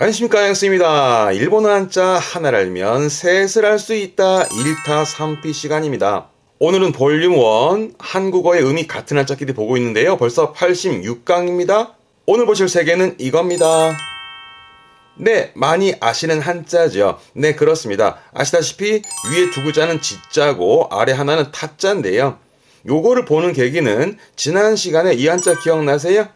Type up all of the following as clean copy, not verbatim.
안녕하십니까, 양수입니다. 일본어 한자 하나를 알면 셋을 알 수 있다 1타 3피 시간입니다. 오늘은 볼륨 1 한국어의 의미 같은 한자끼리 보고 있는데요. 벌써 86강입니다. 오늘 보실 세 개는 이겁니다. 네, 많이 아시는 한자죠. 네, 그렇습니다. 아시다시피 위에 두 글자는 지자고 아래 하나는 타자인데요. 요거를 보는 계기는 지난 시간에 이 한자 기억나세요?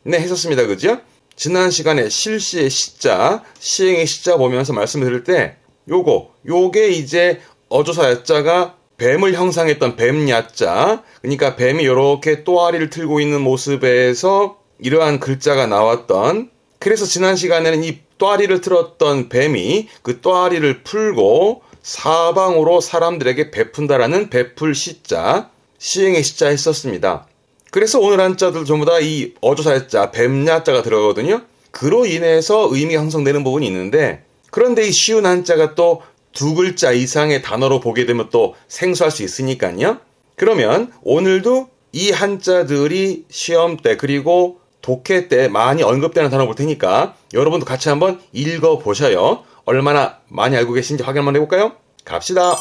네, 했었습니다. 그죠? 지난 시간에 실시의 시자, 시행의 시자 보면서 말씀드릴 때 요게 이제 어조사 야자가 뱀을 형상했던 뱀야자, 그러니까 뱀이 이렇게 또아리를 틀고 있는 모습에서 이러한 글자가 나왔던, 그래서 지난 시간에는 이 또아리를 틀었던 뱀이 그 또아리를 풀고 사방으로 사람들에게 베푼다라는 베풀 시자, 시행의 시자 했었습니다. 그래서 오늘 한자들 전부 다 이 어조사자, 뱀야자가 들어가거든요. 그로 인해서 의미가 형성되는 부분이 있는데, 그런데 이 쉬운 한자가 또 두 글자 이상의 단어로 보게 되면 또 생소할 수 있으니까요. 그러면 오늘도 이 한자들이 시험 때 그리고 독해 때 많이 언급되는 단어 볼 테니까 여러분도 같이 한번 읽어보셔요. 얼마나 많이 알고 계신지 확인 한번 해볼까요? 갑시다.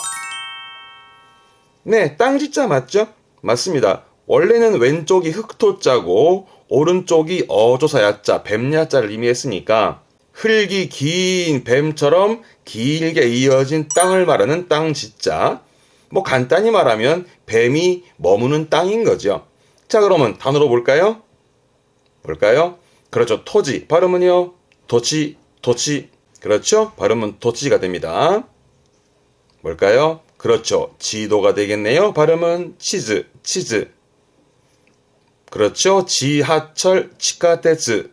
네, 땅지자 맞죠? 맞습니다. 원래는 왼쪽이 흑토자고 오른쪽이 어조사 야자, 뱀야자를 의미했으니까 흙이 긴 뱀처럼 길게 이어진 땅을 말하는 땅지자. 뭐 간단히 말하면 뱀이 머무는 땅인 거죠. 자, 그러면 단어로 볼까요? 그렇죠. 토지. 발음은요? 도치. 그렇죠? 발음은 도치가 됩니다. 뭘까요? 그렇죠. 지도가 되겠네요. 발음은 치즈. 그렇죠. 지하철, 치카테츠.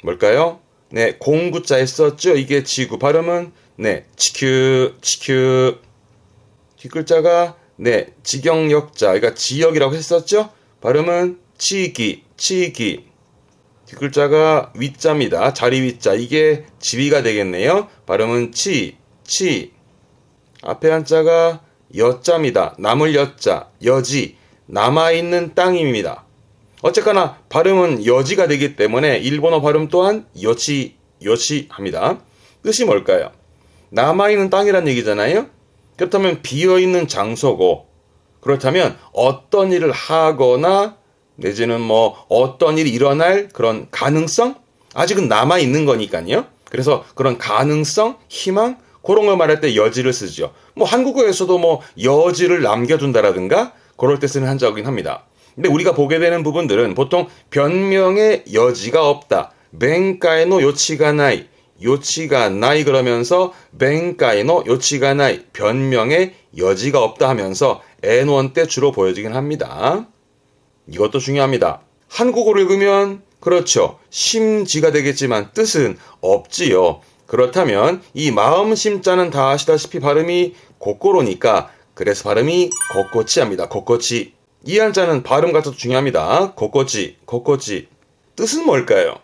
뭘까요? 네, 공구자 했었죠. 이게 지구. 발음은 네, 치큐. 뒷글자가 네, 직역역자. 그러니까 지역이라고 했었죠. 발음은 치기. 뒷글자가 위자입니다. 자리 위자. 이게 지위가 되겠네요. 발음은 치. 앞에 한자가 여자입니다. 남을 여자, 여지, 남아있는 땅임입니다. 어쨌거나 발음은 여지가 되기 때문에 일본어 발음 또한 여치 합니다. 뜻이 뭘까요? 남아있는 땅이란 얘기잖아요. 그렇다면 비어있는 장소고, 그렇다면 어떤 일을 하거나 내지는 뭐 어떤 일이 일어날 그런 가능성? 아직은 남아있는 거니까요. 그래서 그런 가능성, 희망, 그런 걸 말할 때 여지를 쓰죠. 뭐 한국어에서도 뭐 여지를 남겨둔다라든가 그럴 때 쓰는 한자어긴 합니다. 근데 우리가 보게 되는 부분들은 보통 변명의 여지가 없다. 벤카에노 요치가 나이 그러면서 벤카에노 요치가 나이, 변명의 여지가 없다 하면서 N1 때 주로 보여지긴 합니다. 이것도 중요합니다. 한국어를 읽으면 그렇죠. 심지가 되겠지만 뜻은 없지요. 그렇다면 이 마음심자는 다 아시다시피 발음이 고꼬로니까 그래서 발음이 고꼬치합니다. 고꼬치. 이 한자는 발음 같아도 중요합니다. 고꼬치. 뜻은 뭘까요?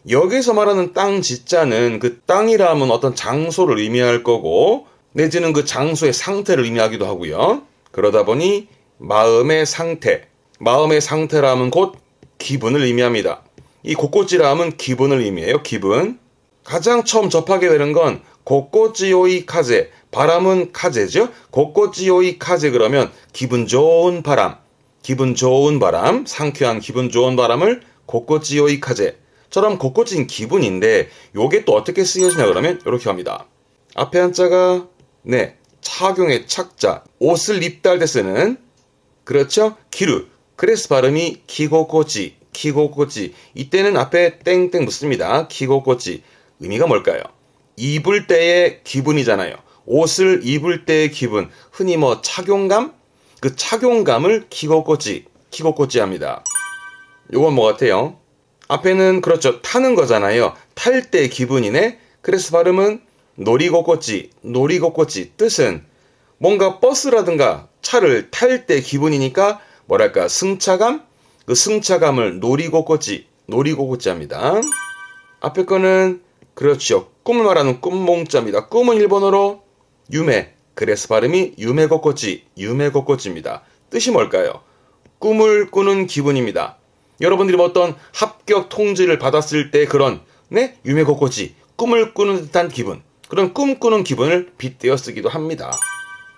여기서 말하는 땅지자는 그 땅이라 하면 어떤 장소를 의미할 거고 내지는 그 장소의 상태를 의미하기도 하고요. 그러다 보니 마음의 상태라 하면 곧 기분을 의미합니다. 이 고꼬치라 하면 기분을 의미해요. 기분. 가장 처음 접하게 되는 건 고꼬치요이 카제, 바람은 카제죠. 고꼬치요이 카제 그러면 기분 좋은 바람, 상쾌한 기분 좋은 바람을 고꼬치요이 카제처럼 고꼬치인 기분인데 요게 또 어떻게 쓰여지냐 그러면 이렇게 합니다. 앞에 한자가 네, 착용의 착자, 옷을 입다 할 때 쓰는 그렇죠? 기루. 그래서 발음이 키고꼬치. 이때는 앞에 땡땡 붙습니다. 키고꼬치. 의미가 뭘까요? 입을 때의 기분이잖아요. 옷을 입을 때의 기분. 흔히 뭐 착용감? 그 착용감을 키고꼬치 합니다. 요건 뭐 같아요? 앞에는 그렇죠. 타는 거잖아요. 탈 때 기분이네. 그래서 발음은 노리고꼬치. 뜻은 뭔가 버스라든가 차를 탈 때 기분이니까 뭐랄까 승차감? 그 승차감을 노리고꼬치 합니다. 앞에 거는 그렇죠. 꿈을 말하는 꿈몽자입니다. 꿈은 일본어로 유메. 그래서 발음이 유메고꼬치입니다. 뜻이 뭘까요? 꿈을 꾸는 기분입니다. 여러분들이 뭐 어떤 합격 통지를 받았을 때 그런 네, 유메고코지, 꿈을 꾸는 듯한 기분, 그런 꿈꾸는 기분을 빗대어 쓰기도 합니다.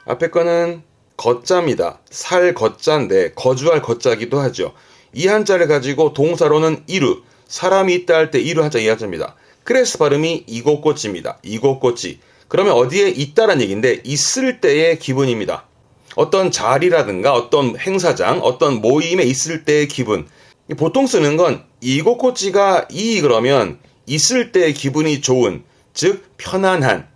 앞에 거는 거자입니다. 살 거자인데 거주할 거자기도 하죠. 이 한자를 가지고 동사로는 이루, 사람이 있다 할 때 이루 한자 이 한자입니다. 그래서 발음이 이곳꽃입니다. 이곳꽃이. 그러면 어디에 있다란 얘기인데 있을 때의 기분입니다. 어떤 자리라든가 어떤 행사장, 어떤 모임에 있을 때의 기분. 보통 쓰는 건 이곳꽃이가 그러면 있을 때의 기분이 좋은, 즉 편안한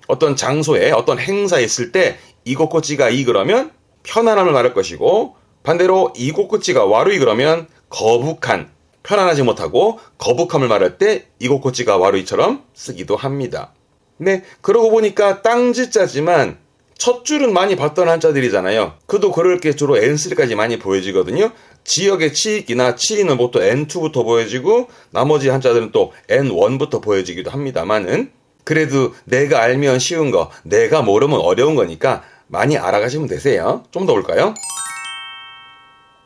어떤 장소에 어떤 행사에 있을 때 이곳꽃이가 그러면 편안함을 말할 것이고, 반대로 이곳꽃이가 와루이 그러면 거북한, 편안하지 못하고 거북함을 말할 때 이곳꽃이가 와루이처럼 쓰기도 합니다. 네, 그러고 보니까 땅지자지만 첫 줄은 많이 봤던 한자들이잖아요. 그도 그럴 게 주로 N3까지 많이 보여지거든요. 지역의 치익이나 치익은 보통 N2부터 보여지고 나머지 한자들은 또 N1부터 보여지기도 합니다만은, 그래도 내가 알면 쉬운 거, 내가 모르면 어려운 거니까 많이 알아가시면 되세요. 좀 더 볼까요?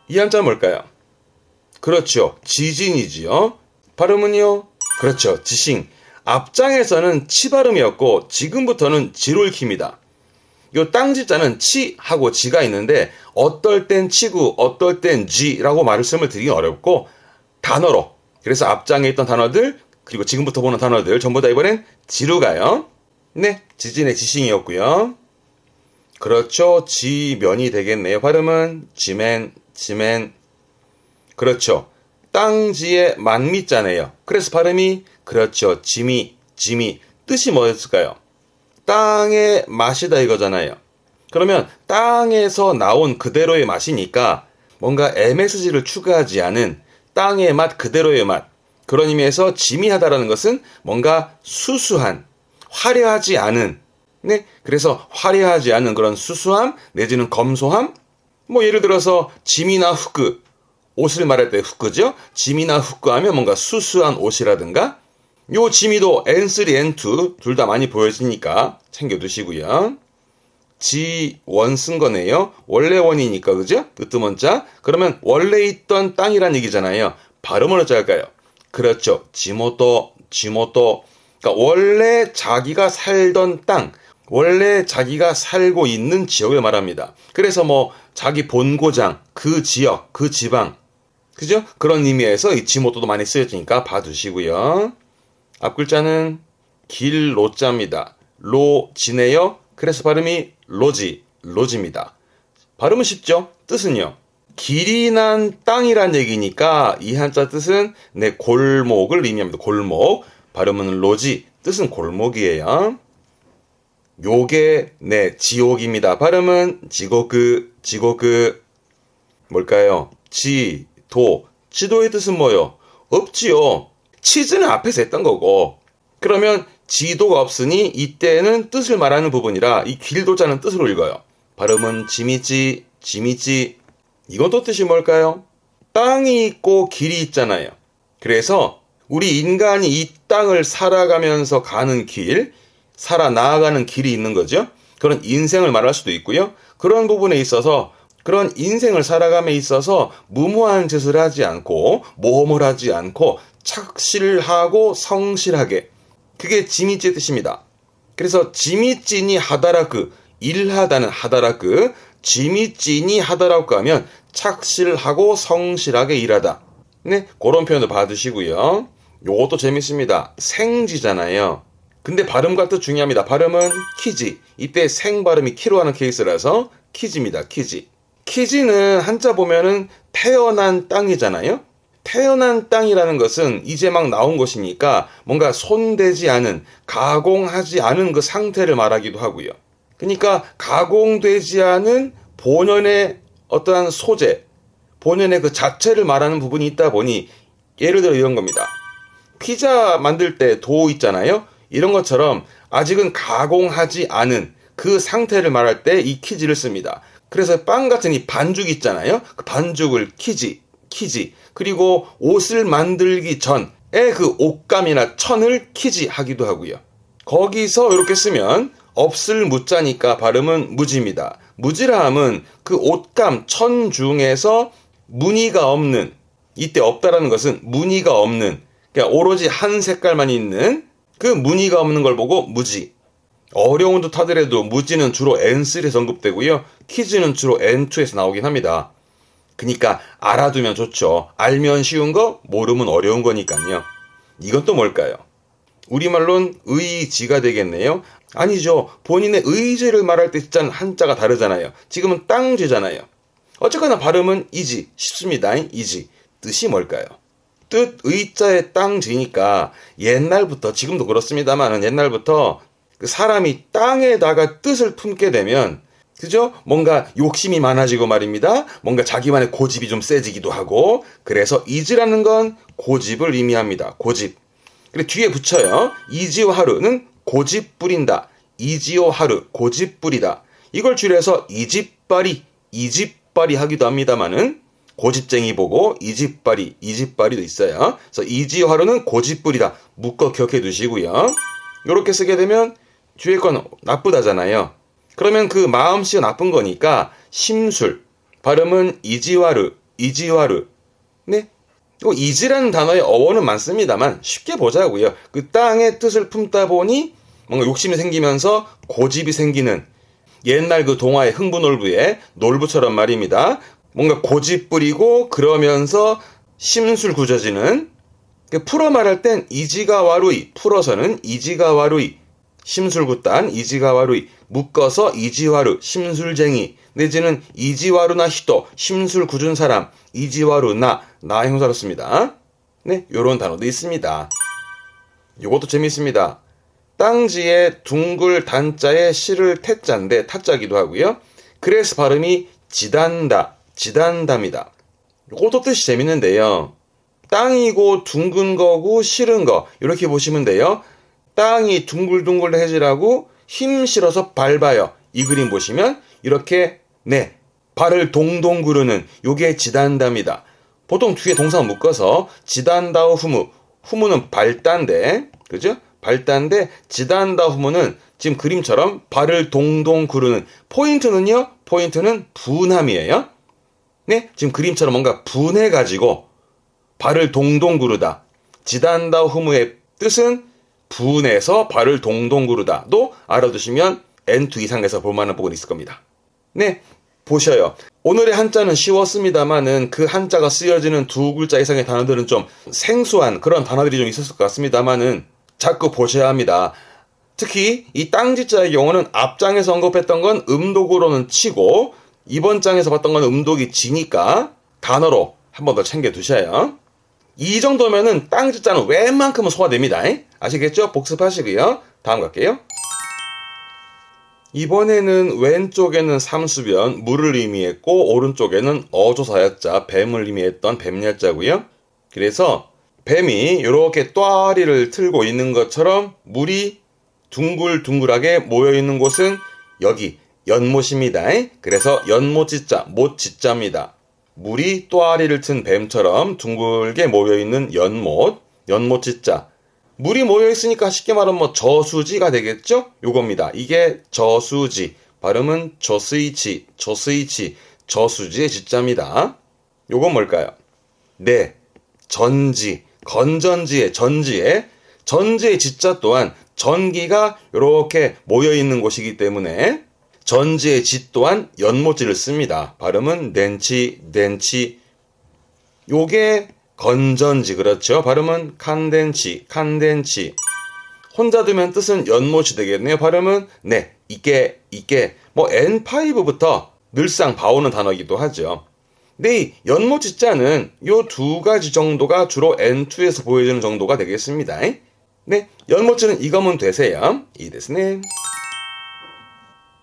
이 한자 뭘까요? 그렇죠. 지진이지요. 발음은요? 그렇죠. 지싱. 앞장에서는 치 발음이었고 지금부터는 지로 읽힙니다. 요 땅지자는 치하고 지가 있는데 어떨 땐 치고 어떨 땐 지라고 말씀을 드리기 어렵고 단어로, 그래서 앞장에 있던 단어들 그리고 지금부터 보는 단어들 전부 다 이번엔 지로 가요. 네, 지진의 지싱이었고요. 그렇죠. 지면이 되겠네요. 발음은 지맨, 지맨. 그렇죠. 땅지의 만미자네요. 그래서 발음이 그렇죠. 지미, 지미. 뜻이 뭐였을까요? 땅의 맛이다 이거잖아요. 그러면 땅에서 나온 그대로의 맛이니까 뭔가 MSG를 추가하지 않은 땅의 맛 그대로의 맛. 그런 의미에서 지미하다라는 것은 뭔가 수수한, 화려하지 않은, 네, 그래서 화려하지 않은 그런 수수함 내지는 검소함. 뭐 예를 들어서 지미나 후크, 옷을 말할 때 후크죠. 지미나 후크 하면 뭔가 수수한 옷이라든가. 요 지미도 N3, N2 둘 다 많이 보여지니까 챙겨두시고요. 지원 쓴 거네요. 원래 원이니까, 그죠? 으뜸원자. 그러면 원래 있던 땅이란 얘기잖아요. 발음을 어찌 할까요? 그렇죠. 지모토, 지모토. 그러니까 원래 자기가 살던 땅, 원래 자기가 살고 있는 지역을 말합니다. 그래서 뭐 자기 본고장, 그 지역, 그 지방, 그죠? 그런 의미에서 이 지모토도 많이 쓰여지니까 봐두시고요. 앞 글자는 길로자입니다. 로지네요. 그래서 발음이 로지, 로지입니다. 발음은 쉽죠? 뜻은요? 길이 난 땅이란 얘기니까 이 한자 뜻은 네, 골목을 의미합니다. 골목. 발음은 로지, 뜻은 골목이에요. 요게 네, 지옥입니다. 발음은 지고그, 지고그. 뭘까요? 지도. 지도의 뜻은 뭐요? 없지요. 치즈는 앞에서 했던 거고, 그러면 지도가 없으니 이때는 뜻을 말하는 부분이라 이 길도자는 뜻으로 읽어요. 발음은 지미지, 지미지. 이건 또 뜻이 뭘까요? 땅이 있고 길이 있잖아요. 그래서 우리 인간이 이 땅을 살아가면서 가는 길, 살아 나아가는 길이 있는 거죠. 그런 인생을 말할 수도 있고요. 그런 부분에 있어서, 그런 인생을 살아감에 있어서 무모한 짓을 하지 않고 모험을 하지 않고 착실하고 성실하게, 그게 지미지의 뜻입니다. 그래서 지미찌니 하다라크, 일하다는 하다라크, 지미찌니 하다라크 하면 착실하고 성실하게 일하다. 네, 그런 표현도 봐두시고요. 요것도 재밌습니다. 생지잖아요. 근데 발음과 뜻 중요합니다. 발음은 키지. 이때 생 발음이 키로 하는 케이스라서 키지입니다. 키지. 키지는 한자 보면은 태어난 땅이잖아요. 태어난 땅이라는 것은 이제 막 나온 것이니까 뭔가 손대지 않은, 가공하지 않은 그 상태를 말하기도 하고요. 그러니까 가공되지 않은 본연의 어떠한 소재, 본연의 그 자체를 말하는 부분이 있다 보니, 예를 들어 이런 겁니다. 피자 만들 때 도 있잖아요. 이런 것처럼 아직은 가공하지 않은 그 상태를 말할 때 이 키지를 씁니다. 그래서 빵 같은 이 반죽 있잖아요. 그 반죽을 키지. 그리고 옷을 만들기 전에 그 옷감이나 천을 키지 하기도 하고요. 거기서 이렇게 쓰면 없을 무자니까 발음은 무지입니다. 무지라 함은 그 옷감, 천 중에서 무늬가 없는, 이때 없다라는 것은 무늬가 없는, 그러니까 오로지 한 색깔만 있는 그 무늬가 없는 걸 보고 무지. 어려운 듯 하더라도 무지는 주로 N3에서 언급되고요. 퀴즈는 주로 N2에서 나오긴 합니다. 그러니까 알아두면 좋죠. 알면 쉬운 거, 모르면 어려운 거니까요. 이건 또 뭘까요? 우리말로는 의지가 되겠네요. 아니죠. 본인의 의지를 말할 때 진짜 한자가 다르잖아요. 지금은 땅지잖아요. 어쨌거나 발음은 이지, 쉽습니다. 이지. 뜻이 뭘까요? 뜻 의자의 땅지니까 옛날부터, 지금도 그렇습니다만 옛날부터 그 사람이 땅에다가 뜻을 품게 되면, 그죠? 뭔가 욕심이 많아지고 말입니다. 뭔가 자기만의 고집이 좀 세지기도 하고, 그래서 이지라는 건 고집을 의미합니다. 고집. 그리고 뒤에 붙여요. 이지와 하루는 고집 부린다. 이지오 하루, 고집 부리다. 이걸 줄여서 이집발이 하기도 합니다만은, 고집쟁이 보고 이집발이도 있어요. 그래서 이지오 하루는 고집 부리다. 묶어 기억해 두시고요. 이렇게 쓰게 되면 뒤에 건 나쁘다잖아요. 그러면 그 마음씨가 나쁜 거니까 심술. 발음은 이지와르. 네? 이지라는 단어의 어원은 많습니다만 쉽게 보자고요. 그 땅의 뜻을 품다 보니 뭔가 욕심이 생기면서 고집이 생기는, 옛날 그 동화의 흥부놀부의 놀부처럼 말입니다. 뭔가 고집 부리고 그러면서 심술 굳어지는, 풀어 말할 땐 이지가 와루이, 풀어서는 이지가 와루이, 심술 굳단 이지가 와루이, 묶어서 이지와루, 심술쟁이, 내지는 이지와루나 히토, 심술 굳은 사람, 이지와루나, 나 형사로 씁니다. 네, 요런 단어도 있습니다. 요것도 재밌습니다. 땅지에 둥글 단자에 실을 태자인데 타자기도 하고요. 그래서 발음이 지단다입니다. 요것도 뜻이 재밌는데요. 땅이고 둥근 거고 실은 거, 이렇게 보시면 돼요. 땅이 둥글둥글해지라고 힘 실어서 밟아요. 이 그림 보시면 이렇게, 네, 발을 동동 구르는, 요게 지단다입니다. 보통 뒤에 동사 묶어서 지단다오 후무는 발단데, 그죠? 발단데, 지단다 후무는 지금 그림처럼 발을 동동 구르는, 포인트는 분함이에요. 네, 지금 그림처럼 뭔가 분해가지고 발을 동동 구르다. 지단다 후무의 뜻은 분해서 발을 동동 구르다도 알아두시면 N2 이상에서 볼만한 부분이 있을 겁니다. 네, 보셔요. 오늘의 한자는 쉬웠습니다만은 그 한자가 쓰여지는 두 글자 이상의 단어들은 좀 생소한 그런 단어들이 좀 있었을 것 같습니다만은 자꾸 보셔야 합니다. 특히 이 땅지자의 경우는 앞장에서 언급했던 건 음독으로는 치고 이번 장에서 봤던 건 음독이 지니까 단어로 한 번 더 챙겨 두셔요. 이 정도면은 땅지자는 웬만큼은 소화됩니다. 아시겠죠? 복습하시고요. 다음 갈게요. 이번에는 왼쪽에는 삼수변, 물을 의미했고 오른쪽에는 어조사야자, 뱀을 의미했던 뱀야자고요. 그래서 뱀이 이렇게 또아리를 틀고 있는 것처럼 물이 둥글둥글하게 모여있는 곳은 여기 연못입니다. 그래서 연못지자, 못지자입니다. 물이 또아리를 튼 뱀처럼 둥글게 모여있는 연못지자. 물이 모여있으니까 쉽게 말하면 저수지가 되겠죠? 요겁니다. 이게 저수지. 발음은 저스이치, 저수지의 지자입니다. 요건 뭘까요? 네, 건전지의 전지의 지자 또한 전기가 이렇게 모여있는 곳이기 때문에 전지의 지 또한 연못지를 씁니다. 발음은 넨치. 요게 건전지, 그렇죠? 발음은 칸덴치. 혼자 두면 뜻은 연못이 되겠네요. 발음은 네, 이게 뭐 N5부터 늘상 봐오는 단어이기도 하죠. 근데 이 연못지자는 요 두 가지 정도가 주로 N2에서 보여지는 정도가 되겠습니다. 네, 연못지는 이거면 되세요. 이 데스네.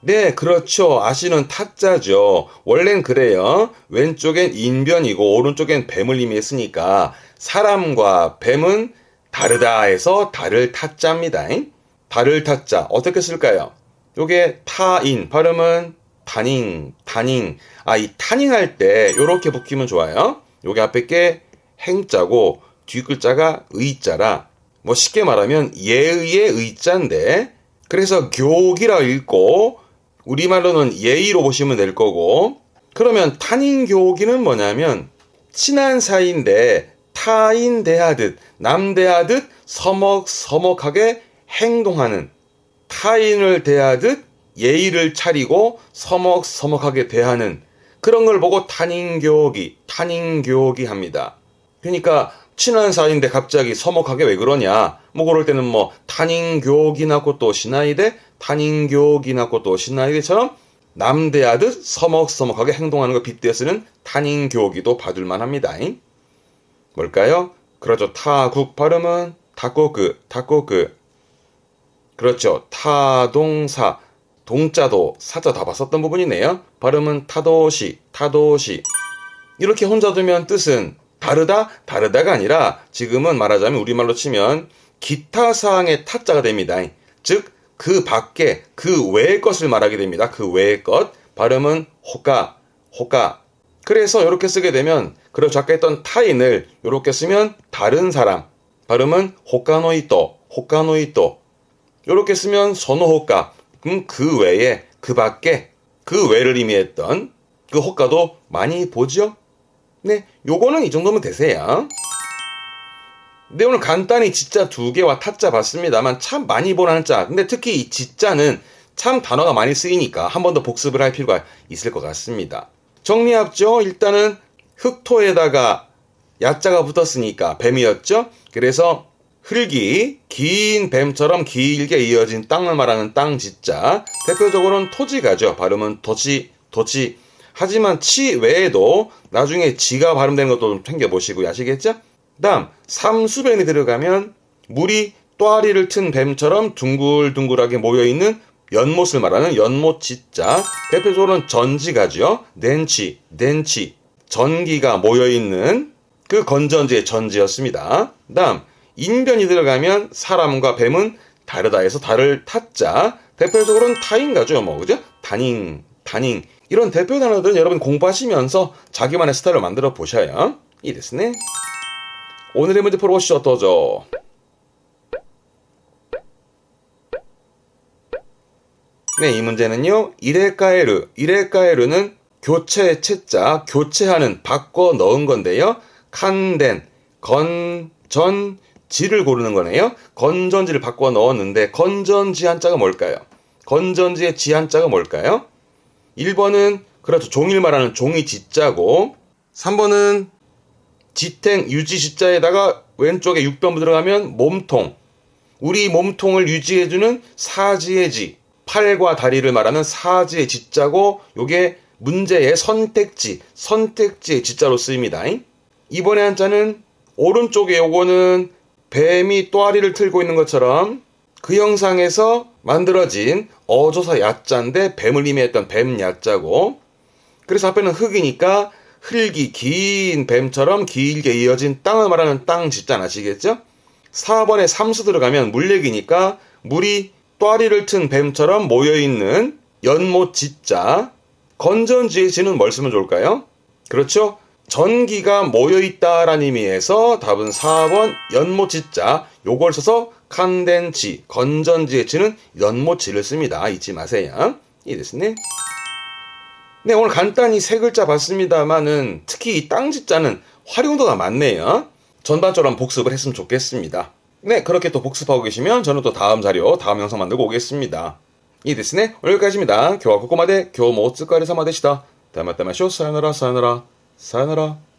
네, 그렇죠. 아시는 타자죠. 원래는 그래요. 왼쪽엔 인변이고 오른쪽엔 뱀을 의미했으니까 사람과 뱀은 다르다 해서 다를 타자입니다. 다를 타자 어떻게 쓸까요? 요게 타인, 발음은 타닝. 이 타닝 할 때 요렇게 붙이면 좋아요. 요게 앞에 게 행자고 뒷글자가 의자라, 뭐 쉽게 말하면 예의의 의자인데, 그래서 교기라 읽고 우리말로는 예의로 보시면 될 거고, 그러면 타닝 교기는 뭐냐면 친한 사이인데 타인 대하듯, 남 대하듯 서먹서먹하게 행동하는, 타인을 대하듯 예의를 차리고 서먹서먹하게 대하는 그런 걸 보고 타닝교기 합니다. 그러니까 친한 사이인데 갑자기 서먹하게 왜 그러냐? 뭐 그럴 때는 뭐 타닝교기나 것도 시나이데 타닝교기나 것도 시나이데처럼 남 대하듯 서먹서먹하게 행동하는 걸 빗대어 쓰는 타닝교기도 봐둘만 합니다. 뭘까요? 그렇죠. 타국 발음은 타꼬그. 그렇죠. 타동사, 동자도 사자 다 봤었던 부분이네요. 발음은 타도시. 이렇게 혼자 두면 뜻은 다르다가 아니라 지금은 말하자면 우리말로 치면 기타 사항의 타자가 됩니다. 즉, 그 밖에, 그 외의 것을 말하게 됩니다. 그 외의 것. 발음은 호가. 그래서 이렇게 쓰게 되면, 그렇죠. 아까 했던 타인을 이렇게 쓰면 다른 사람. 발음은 호카노이토. 이렇게 쓰면 소노호카. 그 외에, 그 밖에, 그 외를 의미했던 그 호카도 많이 보죠? 네, 요거는 이 정도면 되세요. 네, 오늘 간단히 지자 2개와 타자 봤습니다만 참 많이 본 한자. 근데 특히 이 지자는 참 단어가 많이 쓰이니까 한 번 더 복습을 할 필요가 있을 것 같습니다. 정리합죠. 일단은 흑토에다가 야자가 붙었으니까 뱀이었죠. 그래서 흙이 긴 뱀처럼 길게 이어진 땅을 말하는 땅 지자. 대표적으로는 토지가죠. 발음은 도치. 하지만 치 외에도 나중에 지가 발음되는 것도 좀 챙겨보시고 아시겠죠? 다음 삼수변이 들어가면 물이 또아리를 튼 뱀처럼 둥글둥글하게 모여있는 연못을 말하는 연못 지자. 대표적으로는 전지가죠. 덴치. 전기가 모여있는 그 건전지의 전지였습니다. 다음 인변이 들어가면 사람과 뱀은 다르다 해서 다를 타자. 대표적으로는 타인가죠. 그죠? 다닝. 이런 대표 단어들은 여러분 공부하시면서 자기만의 스타일을 만들어 보셔야 이ですね. 오늘의 문제 풀어보시죠. 도죠. 네, 이 문제는요. 이레카에르는 교체 채자, 교체하는, 바꿔 넣은 건데요. 칸덴, 건전지를 고르는 거네요. 건전지를 바꿔 넣었는데 건전지 한자가 뭘까요? 건전지의 지 한자가 뭘까요? 1번은 그렇죠. 종이를 말하는 종이 지자고, 3번은 지탱 유지 지자에다가 왼쪽에 6번 들어가면 몸통, 우리 몸통을 유지해주는 사지의 지, 팔과 다리를 말하는 사지의 지자고, 요게 문제의 선택지의 지자로 쓰입니다. 이번에 한자는 오른쪽에 요거는 뱀이 또아리를 틀고 있는 것처럼 그 형상에서 만들어진 어조사 야자인데 뱀을 의미했던 뱀 야자고, 그래서 앞에는 흙이니까 흙이 긴 뱀처럼 길게 이어진 땅을 말하는 땅 지자 아시겠죠? 4번에 삼수 들어가면 물얘기니까 물이 또아리를 튼 뱀처럼 모여있는 연못 지자. 건전지의 지는 뭘 쓰면 좋을까요? 그렇죠? 전기가 모여있다라는 의미에서 답은 4번 연못 지자. 요걸 써서 칸덴지, 건전지의 지는 연못지를 씁니다. 잊지 마세요. 이ですね. 네, 오늘 간단히 3글자 봤습니다만은 특히 이 땅지자는 활용도가 많네요. 전반적으로 복습을 했으면 좋겠습니다. 네, 그렇게 또 복습하고 계시면 저는 또 다음 자료, 다음 영상 만들고 오겠습니다. 이ですね. 오늘 여기까지입니다. 今日はここまで。今日もお疲れ様でした。またましょう。さよなら。